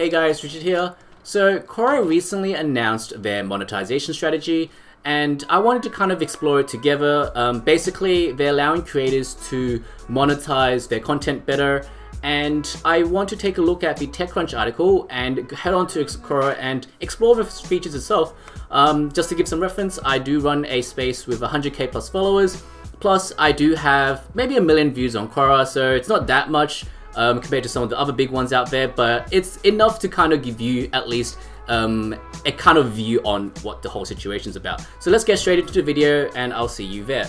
Hey guys, Richard here. So Quora recently announced their monetization strategy and I wanted to kind of explore it together. Basically, they're allowing creators to monetize their content better, and I want to take a look at the TechCrunch article and head on to Quora and explore the features itself. Just to give some reference, I do run a space with 100k plus followers, plus I do have maybe 1 million views on Quora, so it's not that much compared to some of the other big ones out there, but it's enough to kind of give you at least a kind of view on what the whole situation's about. So let's get straight into the video and I'll see you there.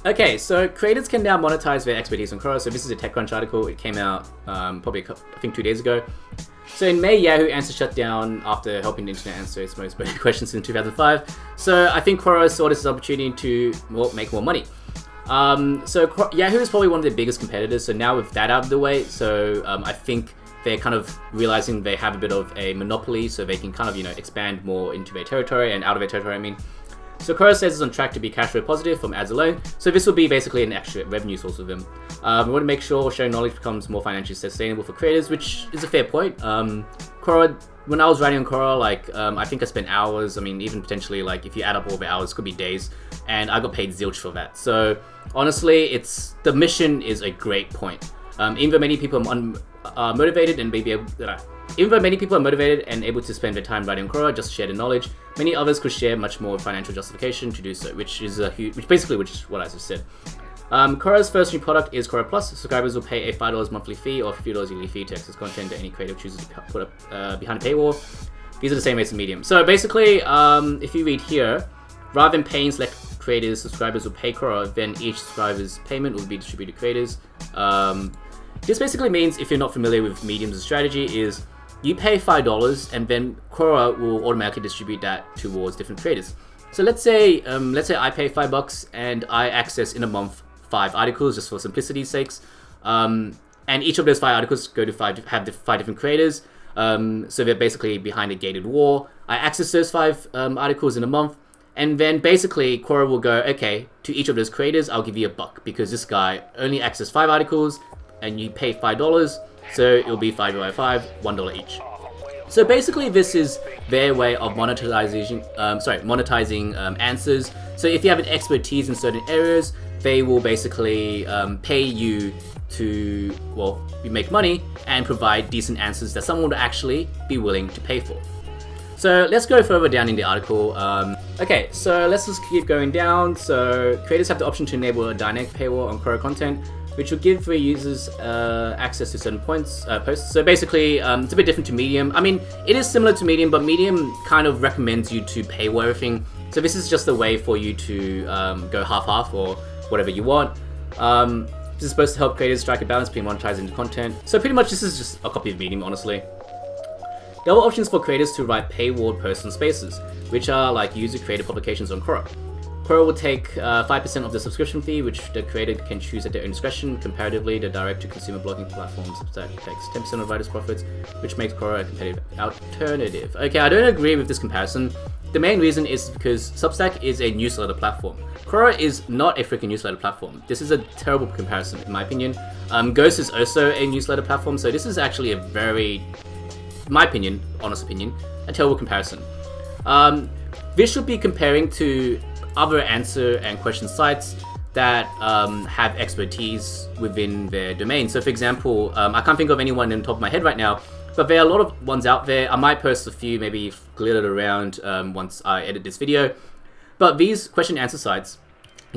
Okay, so creators can now monetize their expertise on Quora. So this is a TechCrunch article. It came out probably I think 2 days ago. So in May, Yahoo answered shut down after helping the internet answer its most burning questions in 2005. So I think Quora saw this as an opportunity to make more money. So Yahoo is probably one of their biggest competitors. So now with that out of the way, so I think they're kind of realizing they have a bit of a monopoly, so they can kind of, expand more into their territory and out of their territory, I mean. So Quora says it's on track to be cash flow positive from ads alone. So this will be basically an extra revenue source for them. We want to make sure sharing knowledge becomes more financially sustainable for creators, which is a fair point. Quora, when I was writing on Quora, I think I spent hours, even potentially, if you add up all the hours, it could be days, and I got paid zilch for that. So honestly, the mission is a great point. Even though many people are motivated and able to spend their time writing on Quora just to share the knowledge, many others could share much more financial justification to do so, which is which is what I just said. Quora's first new product is Quora Plus. Subscribers will pay a $5 monthly fee or $50 yearly fee to access content that any creator chooses to put up behind a paywall. These are the same rates as Medium. So basically, if you read here, rather than paying select creators, subscribers will pay Quora, then each subscriber's payment will be distributed to creators. This basically means, if you're not familiar with Medium's strategy, is you pay $5 and then Quora will automatically distribute that towards different creators. So let's say I pay $5 and I access in a month 5 articles, just for simplicity's sakes, and each of those 5 articles go to 5 different creators. So they're basically behind a gated wall. I access those 5 articles in a month, and then basically Quora will go, okay, to each of those creators I'll give you $1 because this guy only accessed 5 articles and you pay $5, so it'll be 5 divided by 5, $1 each. So basically this is their way of monetizing answers. So if you have an expertise in certain areas, they will basically pay you to, make money and provide decent answers that someone would actually be willing to pay for. So let's go further down in the article. Okay, so let's just keep going down. So creators have the option to enable a dynamic paywall on Quora content, which will give their users access to certain posts. So basically, it's a bit different to Medium. It is similar to Medium, but Medium kind of recommends you to paywall everything. So this is just a way for you to go half-half or whatever you want. This is supposed to help creators strike a balance between monetizing the content. So pretty much this is just a copy of Medium, honestly. There are options for creators to write paywalled posts and spaces, which are like user-created publications on Quora. Quora will take 5% of the subscription fee, which the creator can choose at their own discretion. Comparatively, the direct-to-consumer blogging platform Substack takes 10% of writers' profits, which makes Quora a competitive alternative. Okay, I don't agree with this comparison. The main reason is because Substack is a newsletter platform. Quora is not a freaking newsletter platform. This is a terrible comparison, in my opinion. Ghost is also a newsletter platform, so this is actually a very, my opinion, honest opinion, a terrible comparison. This should be comparing to other answer and question sites that have expertise within their domain. So for example, I can't think of anyone on the top of my head right now, but there are a lot of ones out there. I might post a few, maybe glittered around once I edit this video. But these question and answer sites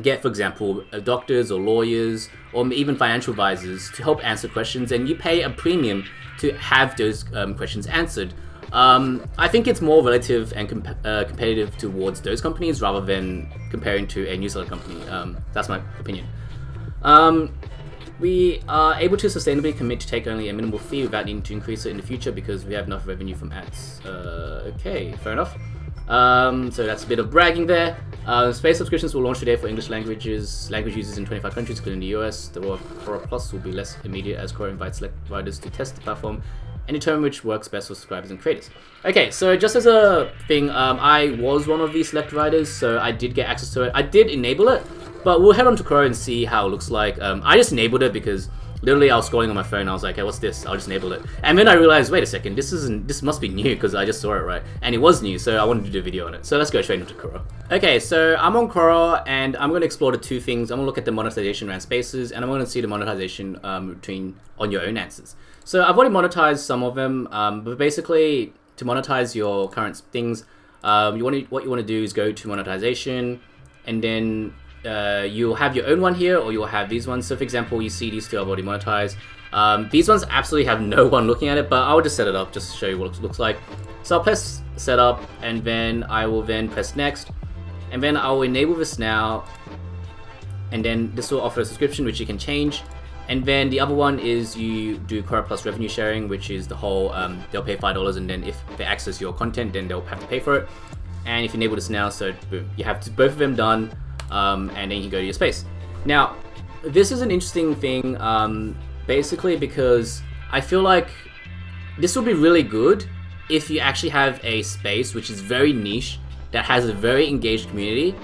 get, for example, doctors or lawyers or even financial advisors to help answer questions, and you pay a premium to have those questions answered. I think it's more relative and competitive towards those companies rather than comparing to a newsletter company. That's my opinion. We are able to sustainably commit to take only a minimal fee without needing to increase it in the future because we have enough revenue from ads. Okay, fair enough. So that's a bit of bragging there. Space subscriptions will launch today for English language users in 25 countries, including the US. The role of Quora Plus will be less immediate as Quora invites select providers to test the platform and determine which works best for subscribers and creators. Okay, so just as a thing, I was one of these select providers, so I did get access to it. I did enable it, but we'll head on to Quora and see how it looks like. I just enabled it because Literally, I was scrolling on my phone. I was like, "Hey, what's this?" I'll just enable it, and then I realized, wait a second, this must be new because I just saw it, right? And it was new, so I wanted to do a video on it. So let's go straight into Quora. Okay, so I'm on Quora, and I'm going to explore the two things. I'm going to look at the monetization around spaces, and I'm going to see the monetization on your own answers. So I've already monetized some of them, but basically, to monetize your current things, what you want to do is go to monetization, and then you'll have your own one here, or you'll have these ones. So for example, you see these two I've already monetized. These ones absolutely have no one looking at it, but I'll just set it up just to show you what it looks like. So I'll press setup, and then I will then press next, and then I'll enable this now, and then this will offer a subscription which you can change. And then the other one is you do Quora Plus revenue sharing, which is the whole, they'll pay $5, and then if they access your content, then they'll have to pay for it. And if you enable this now, so boom, you have both of them done. And then you can go to your space. Now, this is an interesting thing, basically because I feel like this would be really good if you actually have a space which is very niche, that has a very engaged community,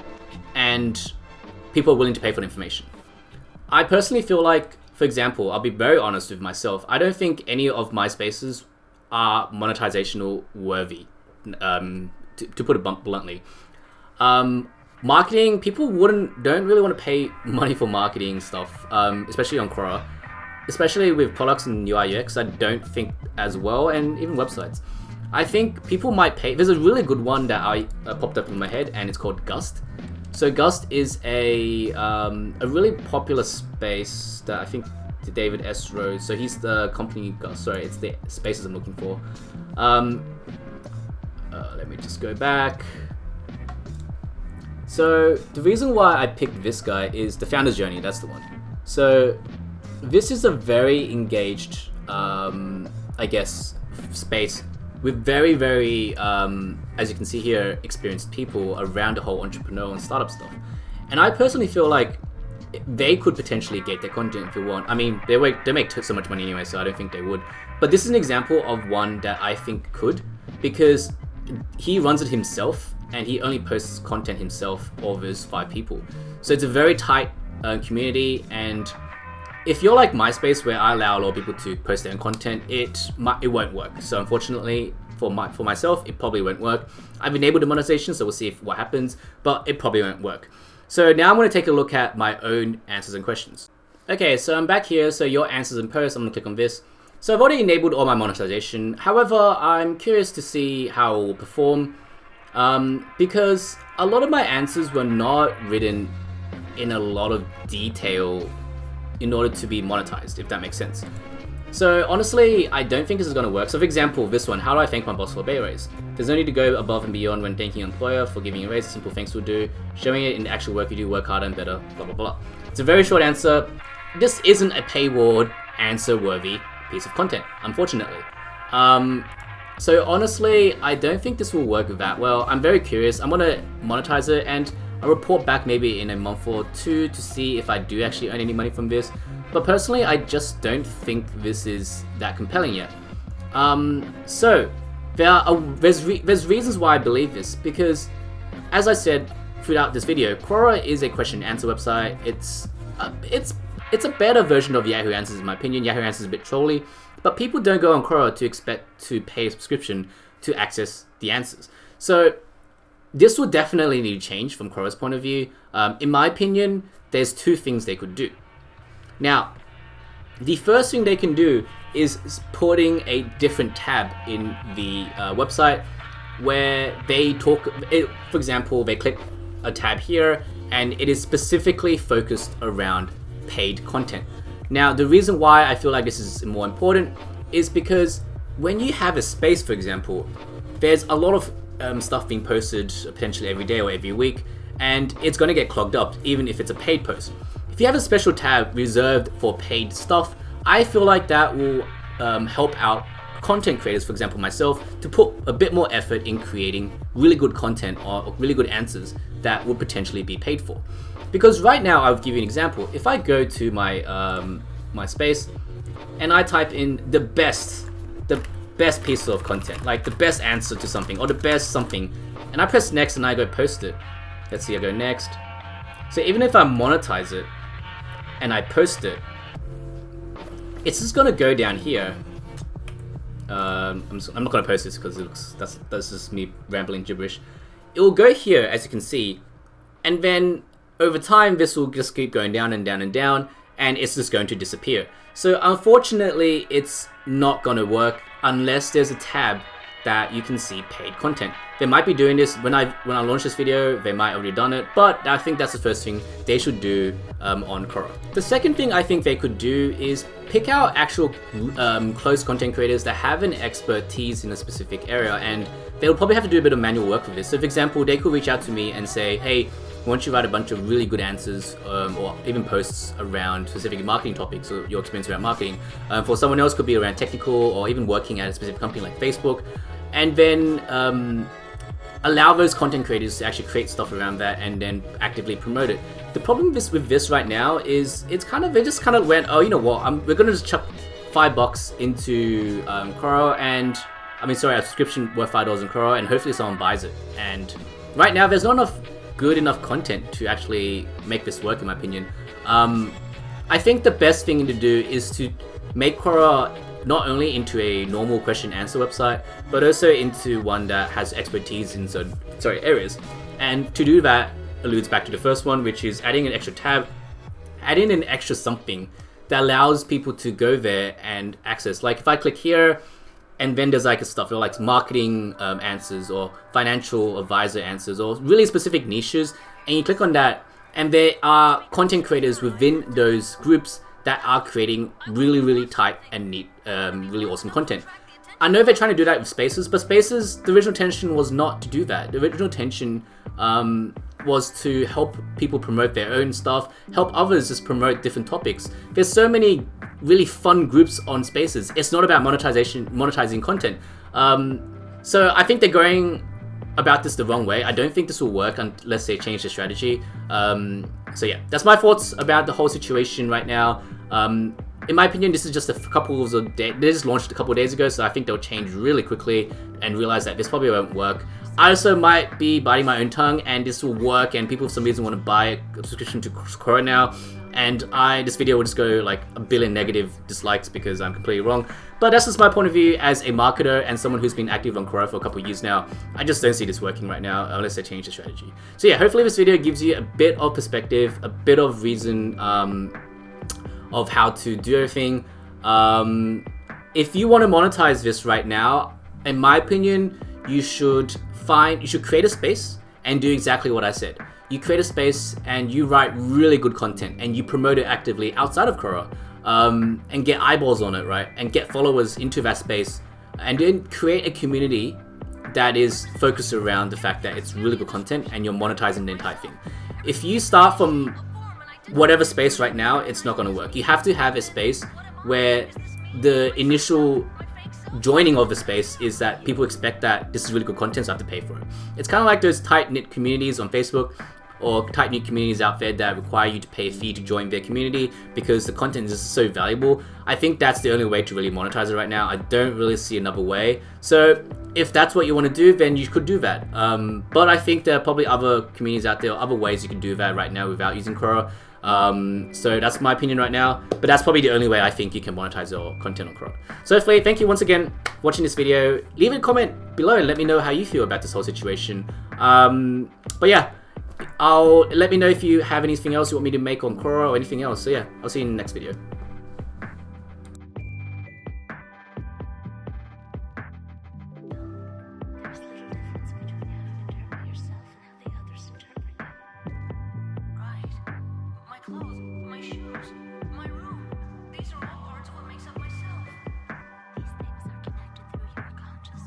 and people are willing to pay for the information. I personally feel like, for example, I'll be very honest with myself, I don't think any of my spaces are monetizational worthy, to put it bluntly. Marketing, people don't really want to pay money for marketing stuff, especially on Quora, especially with products and UI UX. I don't think as well, and even websites. I think people might pay. There's a really good one that I popped up in my head, and it's called Gust. So Gust is a really popular space that I think David S. Rose. So he's the company Gust. Sorry, it's the spaces I'm looking for. Let me just go back. So the reason why I picked this guy is the founder's journey. That's the one. So this is a very engaged, I guess, space with very, very, as you can see here, experienced people around the whole entrepreneur and startup stuff. And I personally feel like they could potentially gate their content if they want. I mean, they make so much money anyway, so I don't think they would. But this is an example of one that I think could, because he runs it himself, and he only posts content himself of his 5 people. So it's a very tight community, and if you're like MySpace, where I allow a lot of people to post their own content, it won't work. So unfortunately, for myself, it probably won't work. I've enabled the monetization, so we'll see what happens, but it probably won't work. So now I'm going to take a look at my own answers and questions. Okay, so I'm back here, so your answers and posts, I'm going to click on this. So I've already enabled all my monetization. However, I'm curious to see how it will perform. Because a lot of my answers were not written in a lot of detail in order to be monetized, if that makes sense. So honestly, I don't think this is going to work. So for example, this one, how do I thank my boss for a pay raise? There's no need to go above and beyond when thanking your employer for giving you a raise. Simple thanks will do. Showing it in the actual work you do, work harder and better, blah, blah, blah. It's a very short answer. This isn't a paywall answer worthy piece of content, unfortunately. So honestly, I don't think this will work that well. I'm very curious. I'm gonna monetize it, and I'll report back maybe in a month or two to see if I do actually earn any money from this. But personally, I just don't think this is that compelling yet. So there's reasons why I believe this, because as I said throughout this video, Quora is a question and answer website. It's a better version of Yahoo Answers in my opinion. Yahoo Answers is a bit trolly. But people don't go on Quora to expect to pay a subscription to access the answers. So this would definitely need to change from Quora's point of view. In my opinion, there's 2 things they could do. Now, the first thing they can do is putting a different tab in the website where they talk, for example, they click a tab here and it is specifically focused around paid content. Now, the reason why I feel like this is more important is because when you have a space, for example, there's a lot of stuff being posted potentially every day or every week, and it's going to get clogged up even if it's a paid post. If you have a special tab reserved for paid stuff, I feel like that will help out content creators, for example myself, to put a bit more effort in creating really good content or really good answers that would potentially be paid for. Because right now, I'll give you an example. If I go to my my space and I type in the best piece of content, like the best answer to something or the best something, and I press next and I go post it. Let's see, I go next. So even if I monetize it and I post it, it's just gonna go down here. I'm not gonna post this because that's just me rambling gibberish. It will go here, as you can see, and then over time this will just keep going down and down and down, and it's just going to disappear. So unfortunately, it's not gonna work unless there's a tab that you can see paid content. They might be doing this when I launch this video. They might already done it, but I think that's the first thing they should do on Quora. The second thing I think they could do is pick out actual close content creators that have an expertise in a specific area, and they'll probably have to do a bit of manual work with this. So for example, they could reach out to me and say, hey, why don't you write a bunch of really good answers or even posts around specific marketing topics or your experience around marketing. For someone else, could be around technical or even working at a specific company like Facebook. And then allow those content creators to actually create stuff around that and then actively promote it. The problem with this right now is they just kind of went, oh, you know what, we're going to just chuck $5 into Quora, and a subscription worth $5 in Quora, and hopefully someone buys it. And right now there's not good enough content to actually make this work, in my opinion. I think the best thing to do is to make Quora not only into a normal question answer website, but also into one that has expertise in certain areas. And to do that alludes back to the first one, which is adding an extra tab, adding an extra something that allows people to go there and access. Like if I click here, and then there's like stuff like marketing answers or financial advisor answers or really specific niches, and you click on that, and there are content creators within those groups that are creating really, really tight and neat, really awesome content. I know they're trying to do that with Spaces, but Spaces, the original intention was not to do that. The original intention was to help people promote their own stuff, help others just promote different topics. There's so many really fun groups on Spaces. It's not about monetizing content. So I think they're going about this the wrong way. I don't think this will work unless they change the strategy. So yeah, that's my thoughts about the whole situation right now. In my opinion, this is just a couple of days. They just launched a couple of days ago, so I think they'll change really quickly and realize that this probably won't work. I also might be biting my own tongue, and this will work, and people for some reason want to buy a subscription to Quora now, and this video will just go like 1 billion negative dislikes because I'm completely wrong. But that's just my point of view as a marketer and someone who's been active on Quora for a couple of years now. I just don't see this working right now unless they change the strategy. So yeah, hopefully this video gives you a bit of perspective, a bit of reason of how to do everything. If you want to monetize this right now, in my opinion, you should create a space and do exactly what I said. You create a space and you write really good content and you promote it actively outside of Quora, and get eyeballs on it, right? And get followers into that space, and then create a community that is focused around the fact that it's really good content and you're monetizing the entire thing. If you start from whatever space right now, it's not going to work. You have to have a space where the initial joining of the space is that people expect that this is really good content, so I have to pay for it. It's kind of like those tight-knit communities on Facebook or tight-knit communities out there that require you to pay a fee to join their community because the content is just so valuable. I think that's the only way to really monetize it right now. I don't really see another way. So if that's what you want to do, then you could do that. But I think there are probably other communities out there, other ways you can do that right now without using Quora. So that's my opinion right now, but that's probably the only way I think you can monetize your content on Quora. So hopefully, thank you once again for watching this video. Leave a comment below and let me know how you feel about this whole situation. But yeah, let me know if you have anything else you want me to make on Quora or anything else. So yeah, I'll see you in the next video.